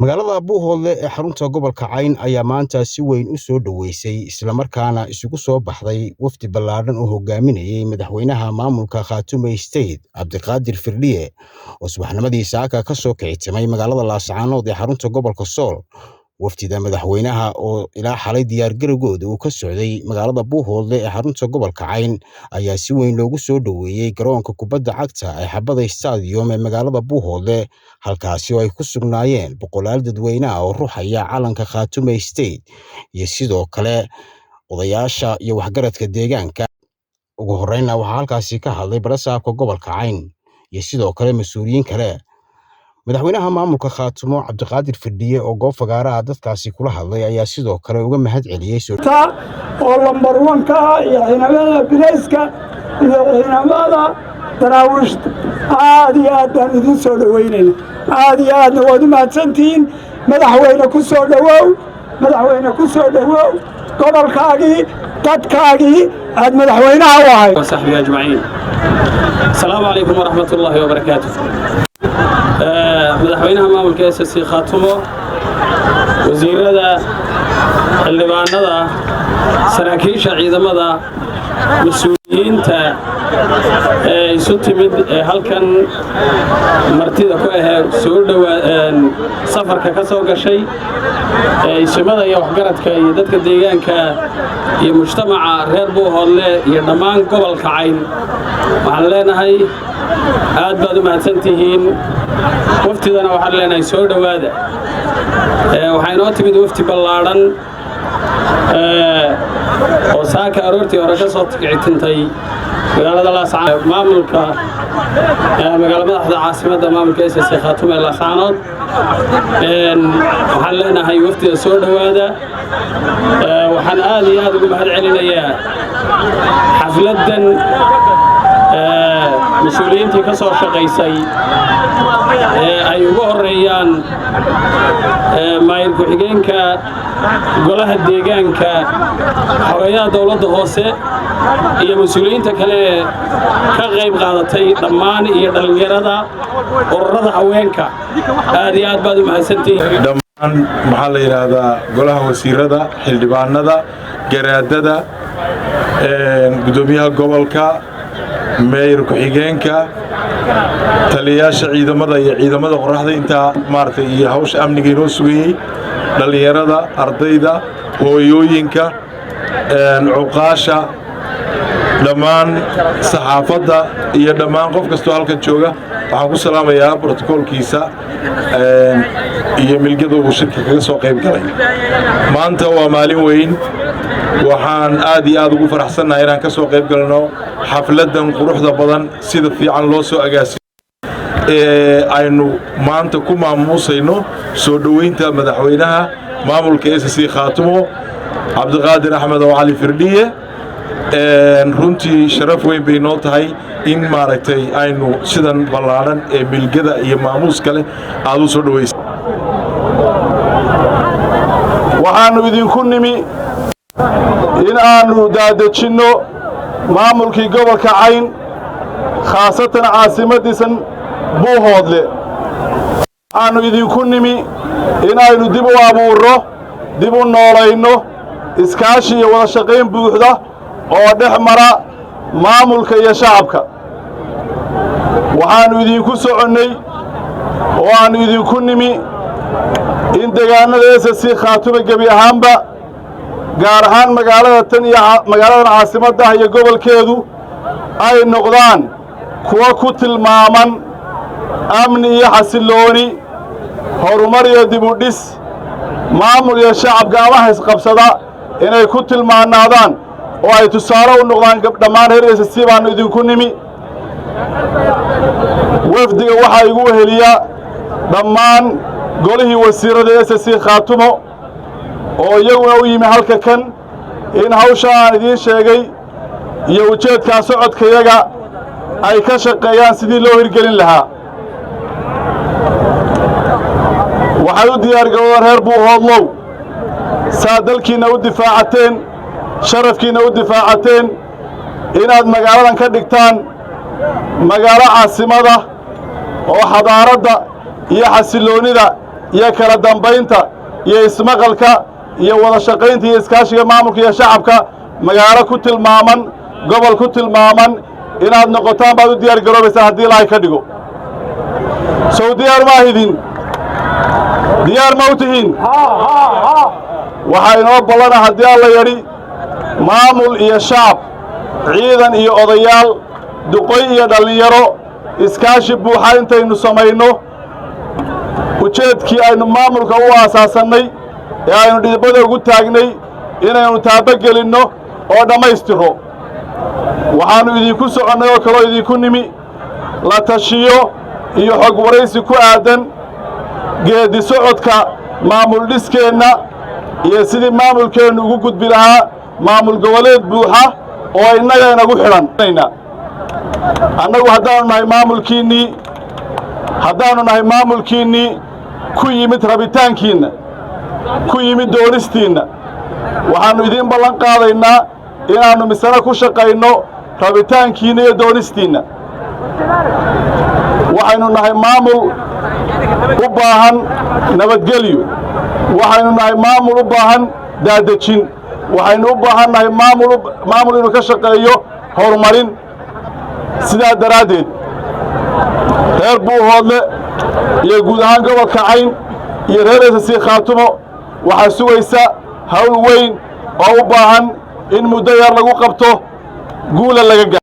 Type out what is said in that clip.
magaalada Buuhoodle ee xarunta gobolka Cayn ayaa maanta si weyn u soo dhaweysay isla markaana isugu soo baxday wafdi ballaaran oo hogaaminayay madaxweynaha maamulka Khaatume State Cabdiqaadir Firdhiye oo subaxnimadii saaka ka soo kicitimay magaalada Laascaanood ee xarunta gobolka Sool. wafdida madaxweynaha oo ilaa xalay diyaar garowgooda uu ka socday magaalada Buuhoodle ee xarunta gobolka Cayn ayaa si weyn loogu soo dhaweeyay garoonka kubadda cagta ee Xabada Stadium ee magaalada Buuhoodle, halkaasi oo ay ku sugnaayeen boqolaal dadweyne ah oo ruuxaya calanka Khaatume State iyo sidoo kale odayaasha iyo waxgaradka deegaanka. ugu horreynna waxaa halkaasi ka hadlay barasaabka gobolka Cayn iyo sidoo kale mas'uuliyiin kale. madaxweynaha maamulka Khaatumo Cabdiqaadir Firdhiye oo goob fagaara ah dadkaasi kula hadlay ayaa sidoo kale uga mahad celiyay oo lambar 1 ka iyo ciidamada bilayska iyo ciidamada daraawiishta aad iyo aad baan idin soo dhaweynayna. aad iyo aadna waad u mahadsantihiin. madaxweyne ku soo dhawow gobolkaagii dadkaagii aad madaxweynaha u ahay. صاحبي أجمعين السلام عليكم ورحمة الله وبركاته. madaxweynaha maamulka SSC Khaatumo, wasiirada, xildhibaanada, saraakiisha ciidamada, mas'uuliyiinta isu timid halkan martida ku soo dhawaan safarka ka soo gashay ismada iyo waxgaradka iyo dadka deegaanka iyo mujtamaca reer Buuhoodle iyo dhammaan gobolka Cayn. waxaan leenahay aad baad u mahadsantihiin. waftidana waxaan leenahay soo dhawaada. waxay noo timid wafti ballaaran oo saaka aroortii hore ka soo kicitintay magaalada Laascaanood maamulka magaalada madaxda caasimadda maamulka SSC Khaatume ee Laascaanood. waxaan leenahay waftida soo dhawaada. waxaan aad iyo aad ugu mahad celinayaa xafladan مسؤولينتي كسر شقيسي أي وهريان ما يركحين كجلها الديجان كحريات دولة هوسة هي مسؤولين تكله كغيب غلطي ضمان يدلجردا وردا هوينك هذه بعد ما سنتي ضمان محل هذا جلها وسيردا حلباندا جراددا قدوميها قبلك ماير ku-xigeenka taliyaasha ciidamada qoraxda inta maartay iyo hawsha amniga inoo sugayay dhalinyarada ardayda hooyooyinka cuqaasha dhammaan saxaafadda iyo dhammaan qof kastoo halkan jooga waxaan ku salaamayaa brotokoolkiisa iyo milgada uu shirka kaga soo qayb galay. maanta waa maalin weyn. waxaan aad iyo aad ugu faraxsanahay inaan ka soo qayb galno xafladan quruxda badan sida fiican loo soo agaasimo aynu maanta ku maamuusayno soo dhaweynta madaxweynaha maamulka SSC Khaatumo Cabdiqaadir Axmed oo Cali Firdhiye. runtii sharaf weyn bay noo tahay in maaragtay aynu sidan ballaaran ee milgada iyo maamuuska leh aad u soo dhaweysay. waxaanu idinku nimi in aanu daadejinno maamulkii gobolka Cayn khaasatan caasimadiisan Buuhoodle. aanu idinku nimi in aynu dib u abuurno dib u noolayno iskaashi iyo wada shaqayn buuxda oo dhex mara maamulka iyo shacabka. waxaanu idinku soconnay oo aanu idinku nimi in deegaanada SSC Khaatume gebi ahaanba gaar ahaan magaalada tan iyo magaaladan caasimadda iyo gobolkeedu ay noqdaan kuwa ku tilmaaman amni iyo xasilooni, horumar iyo dib u dhis, maamul iyo shacab gacmaha isqabsada inay ku tilmaanaadaan oo ay tusaale u noqdaan dhammaan reer SSC baanu idinku nimi. wafdiga waxaa igu weheliya dhammaan golihii wasiirada SSC Khaatumo oo iyaguna u yimi halka kan in hawsha aan idiin sheegay iyo ujeedka socodkayaga ay ka shaqeeyaan sidii loo hirgelin lahaa. waxay u diyaargaroodeen reer Buuhoodlow saa dalkiina u difaacateen, sharafkiina u difaacateen, inaad magaaladan ka dhigtaan magaalo caasimada oo xadaaradda iyo xasiloonida iyo kala dambaynta iyo ismaqalka iyo wada shaqaynta iyo iskaashiga maamulka iyo shacabka magaalo ku tilmaaman gobol ku tilmaaman inaad noqotaan baad u diyaar garoobaysaa haddii ilaahay ka dhigo sow diyaar ma ahidin diyaar ma u tihiin waxaa inoo ballana haddii alla yadhi maamul iyo shacab ciidan iyo odayaal duqoy iyo dhallinyaro iskaashi buuxa intaynu samayno ujeedkii aynu maamulka u aasaasannay ee aynu dhidibada ugu taagnay inaynu taabagelinno oo dhammaystiro waxaannu idinku soconnay oo kaloo idinku nimi la tashiyo iyo xog waraysi ku aadan geeddi socodka maamul dhiskeenna iyo sidii maamulkeennu ugu gudbi lahaa maamul goboleed buuxa oo innaga inagu xidhan annagu haddaannu nahay maamulkiinnii ku yimid rabitaankiinna ku yimid doonistiinna waxaannu idiin ballan qaadaynaa inaannu misana ku shaqayno rabitaankiinna iyo doonistiinna waxaynu nahay maamul u baahan nabadgelyo waxaynu nahay maamul u baahan daadejin waxaynu u baahan nahay maamul inuu ka shaqeeyo horumarin sidaa daraaddeed reer Buuhoodle iyo guud ahaan gobolka Cayn iyo reer SSC Khaatumo waxaa sugaysa hawl weyn oo u baahan in muddo yar lagu qabto guula laga gaaro